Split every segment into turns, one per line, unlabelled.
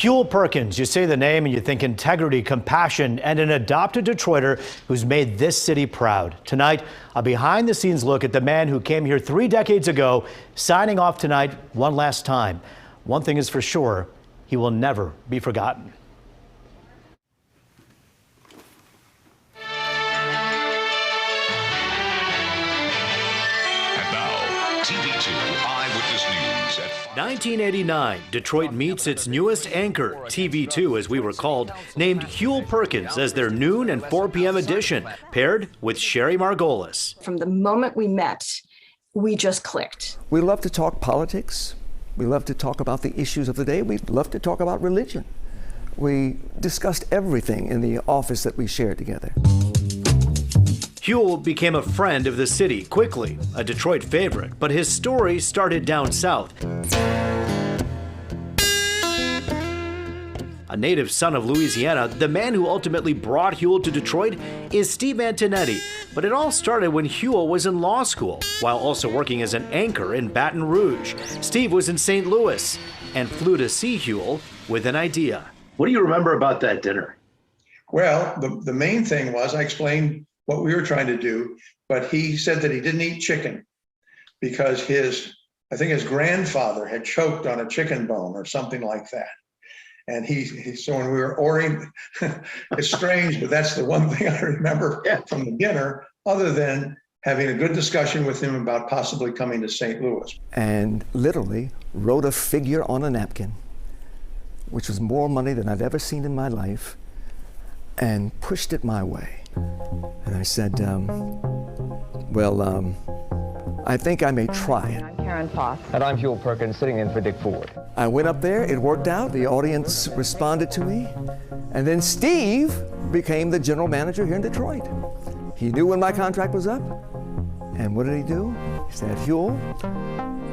Huel Perkins, you say the name and you think integrity, compassion, and an adopted Detroiter who's made this city proud. Tonight, a behind-the-scenes look at the man who came here 3 decades ago, signing off tonight one last time. One thing is for sure, he will never be forgotten.
And now, TV2 Eyewitness News at
1989, Detroit meets its newest anchor, TV2 as we were called, named Huel Perkins as their noon and 4 p.m. edition, paired with Sherry Margolis.
From the moment we met, we just clicked.
We love to talk politics. We love to talk about the issues of the day. We love to talk about religion. We discussed everything in the office that we shared together.
Huel became a friend of the city quickly, a Detroit favorite, but his story started down south. A native son of Louisiana, the man who ultimately brought Huel to Detroit is Steve Antonetti. But it all started when Huel was in law school, while also working as an anchor in Baton Rouge. Steve was in St. Louis and flew to see Huel with an idea.
What do you remember about that dinner?
Well, the main thing was I explained what we were trying to do, but he said that he didn't eat chicken because I think his grandfather had choked on a chicken bone or something like that. And so when we were ordering, it's strange, but that's the one thing I remember from the dinner, other than having a good discussion with him about possibly coming to St. Louis.
And literally wrote a figure on a napkin, which was more money than I'd ever seen in my life, and pushed it my way. And I said, I think I may try it.
I'm Karen Foss.
And I'm Huel Perkins, sitting in for Dick Ford.
I went up there, it worked out, the audience responded to me, and then Steve became the general manager here in Detroit. He knew when my contract was up, and what did he do? He said, Huel,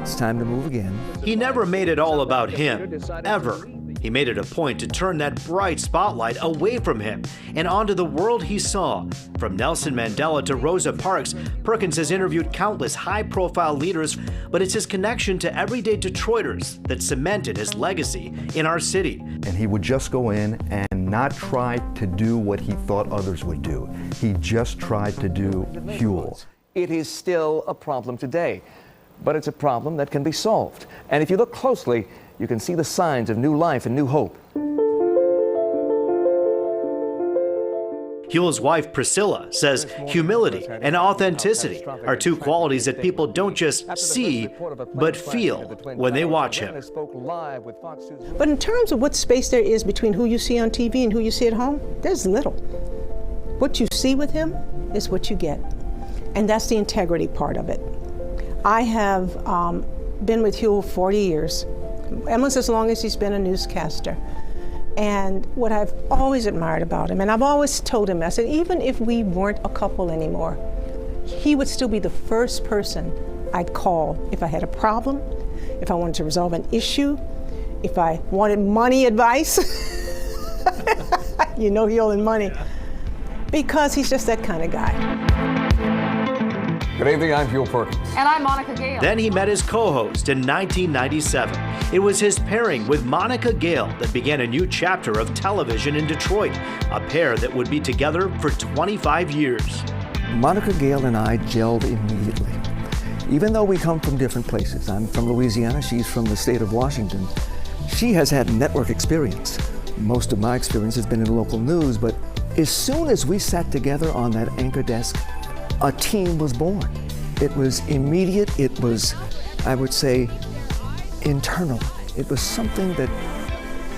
it's time to move again.
He never made it all about him, ever. He made it a point to turn that bright spotlight away from him and onto the world he saw. From Nelson Mandela to Rosa Parks, Perkins has interviewed countless high-profile leaders, but it's his connection to everyday Detroiters that cemented his legacy in our city.
And he would just go in and not try to do what he thought others would do. He just tried to do Huel.
It is still a problem today, but it's a problem that can be solved. And if you look closely, you can see the signs of new life and new hope.
Huel's wife, Priscilla, says humility and authenticity are 2 qualities that people don't just see, but feel when they watch him.
But in terms of what space there is between who you see on TV and who you see at home, there's little. What you see with him is what you get. And that's the integrity part of it. I have been with Huel 40 years. Almost as long as he's been a newscaster. And what I've always admired about him, and I've always told him, I said, even if we weren't a couple anymore, he would still be the first person I'd call if I had a problem, if I wanted to resolve an issue, if I wanted money advice. You know Huel and money. Because he's just that kind of guy.
Good evening, I'm Huel Perkins.
And I'm Monica Gale.
Then he met his co-host in 1997. It was his pairing with Monica Gale that began a new chapter of television in Detroit, a pair that would be together for 25 years.
Monica Gale and I gelled immediately. Even though we come from different places, I'm from Louisiana, she's from the state of Washington. She has had network experience. Most of my experience has been in local news, but as soon as we sat together on that anchor desk, a team was born. It was immediate, it was, I would say, internal. It was something that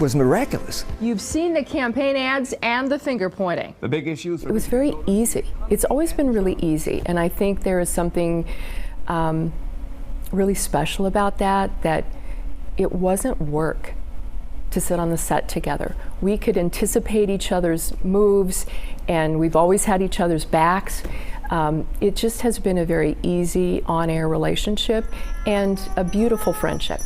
was miraculous.
You've seen the campaign ads and the finger pointing.
The big issues.
It was very easy. It's always been really easy, and I think there is something really special about that it wasn't work to sit on the set together. We could anticipate each other's moves, and we've always had each other's backs. It just has been a very easy on-air relationship and a beautiful friendship.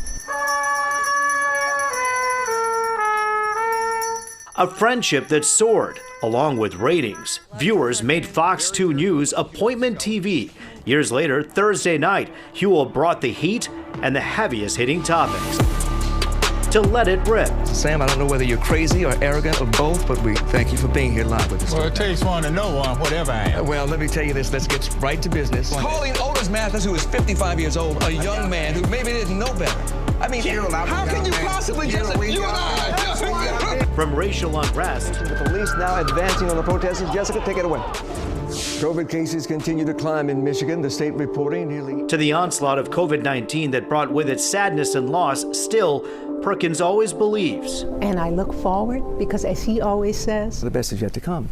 A friendship that soared, along with ratings. Viewers made Fox 2 News appointment TV. Years later, Thursday night, Huel brought the heat and the heaviest hitting topics. to let it rip.
Sam, I don't know whether you're crazy or arrogant or both, but we thank you for being here live with us.
Well, it takes one to know one, whatever I am.
Well, let me tell you this. Let's get right to business.
Calling Otis Mathis, who is 55 years old, a young man who maybe didn't know better. I mean, how can you possibly just... You and I...
From racial unrest...
The police now advancing on the protesters. Jessica, take it away. COVID cases continue to climb in Michigan, the state reporting nearly...
To the onslaught of COVID-19 that brought with it sadness and loss, still, Perkins always believes.
And I look forward because, as he always says,
the best is yet to come.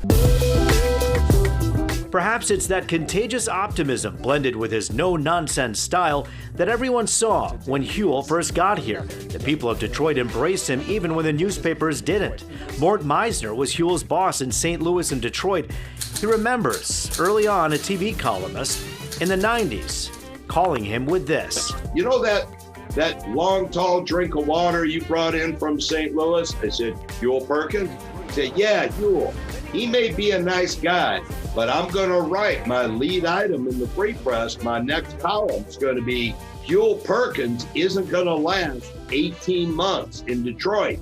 Perhaps it's that contagious optimism blended with his no-nonsense style that everyone saw when Huel first got here. The people of Detroit embraced him even when the newspapers didn't. Mort Meisner was Huel's boss in St. Louis and Detroit. He remembers, early on, a TV columnist in the 90s calling him with this.
You know that long, tall drink of water you brought in from St. Louis? I said, Huel Perkins? He said, yeah, Huel. He may be a nice guy, but I'm going to write my lead item in the Free Press. My next column is going to be Huel Perkins isn't going to last 18 months in Detroit.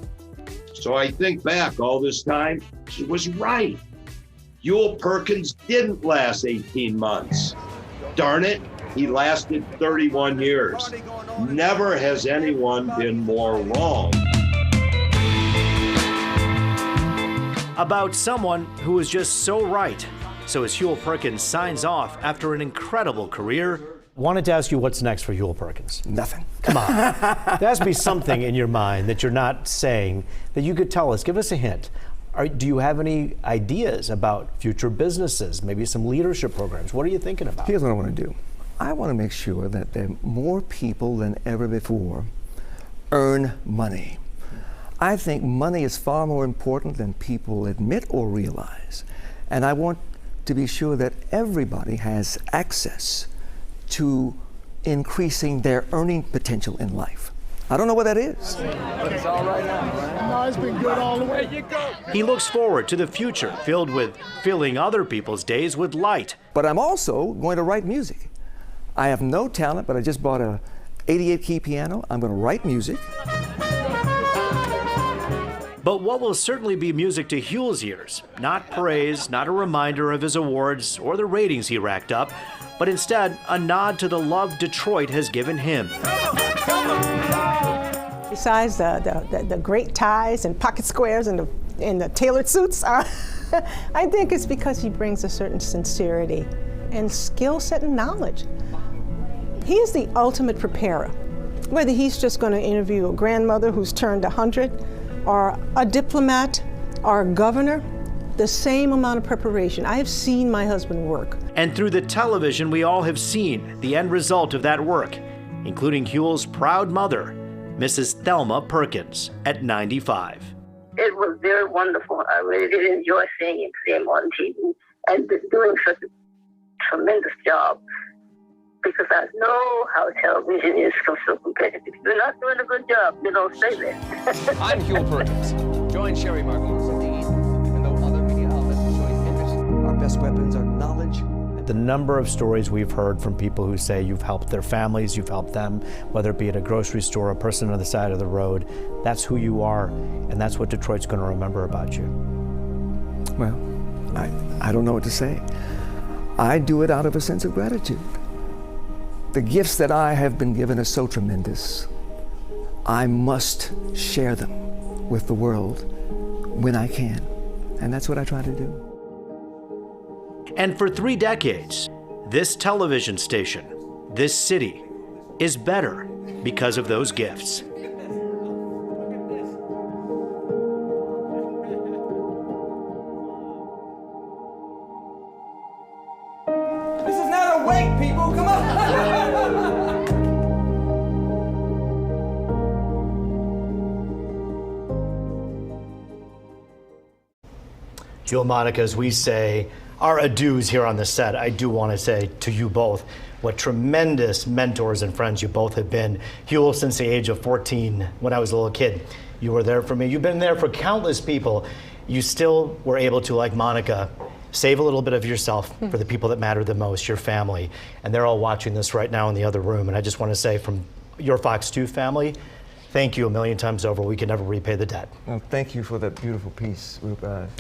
So I think back all this time, she was right. Huel Perkins didn't last 18 months. Darn it, he lasted 31 years. Never has anyone been more wrong.
About someone who was just so right. So as Huel Perkins signs off after an incredible career.
Wanted to ask you what's next for Huel Perkins.
Nothing.
Come on. There has to be something in your mind that you're not saying that you could tell us. Give us a hint. Do you have any ideas about future businesses, maybe some leadership programs? What are you thinking about?
Here's what I want to do. I want to make sure that there are more people than ever before earn money. I think money is far more important than people admit or realize. And I want to be sure that everybody has access to increasing their earning potential in life. I don't know what that is, but it's all right now, right?
No, it's been good all the way you go.
He looks forward to the future filled with filling other people's days with light.
But I'm also going to write music. I have no talent, but I just bought a 88-key piano. I'm going to write music.
But what will certainly be music to Huel's ears? Not praise, not a reminder of his awards or the ratings he racked up, but instead a nod to the love Detroit has given him.
Besides the great ties and pocket squares and the tailored suits, I think it's because he brings a certain sincerity and skill set and knowledge. He is the ultimate preparer. Whether he's just going to interview a grandmother who's turned 100, or a diplomat, or a governor, the same amount of preparation. I have seen my husband work.
And through the television, we all have seen the end result of that work, including Huel's proud mother, Mrs. Thelma Perkins, at 95.
It was very wonderful. I really did enjoy seeing him on TV and doing such a tremendous job, because I know how television is so competitive. If you're not doing a good job, you don't stay there.
I'm Huel Perkins. Join Sherry Margolis indeed, even though other media outlets are showing interest.
Our best weapons are knowledge.
The number of stories we've heard from people who say you've helped their families, you've helped them, whether it be at a grocery store, a person on the side of the road, that's who you are, and that's what Detroit's going to remember about you.
Well, I don't know what to say. I do it out of a sense of gratitude. The gifts that I have been given are so tremendous. I must share them with the world when I can. And that's what I try to do.
And for 3 decades, this television station, this city, is better because of those gifts.
This is not a wait, people. Come on.
Huel, Monica, as we say our adieus here on the set, I do want to say to you both what tremendous mentors and friends you both have been. Huel, since the age of 14, when I was a little kid, you were there for me. You've been there for countless people. You still were able to, like Monica, save a little bit of yourself for the people that matter the most, your family. And they're all watching this right now in the other room. And I just want to say, from your Fox 2 family, thank you a million times over. We can never repay the debt.
Well, thank you for that beautiful piece.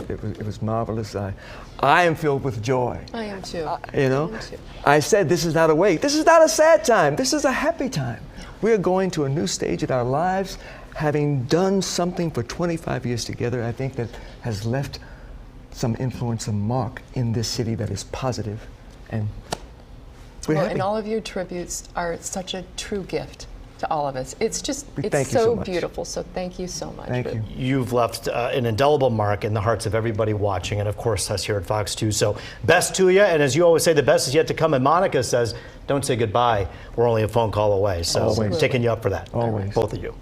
It was marvelous. I am filled with joy.
I am too.
You know, I said this is not a wait. This is not a sad time. This is a happy time. We're going to a new stage in our lives, having done something for 25 years together. I think that has left some influence and mark in this city that is positive, and we're happy.
And all of your tributes are such a true gift to all of us. It's just, it's
so
so
much.
beautiful. So thank you so much.
Thank you.
You've left an indelible mark in the hearts of everybody watching, and of course us here at Fox 2. So best to you, and as you always say, the best is yet to come. And Monica says, don't say goodbye. We're only a phone call away. So
Always.
taking you up for that.
Always.
Both of you.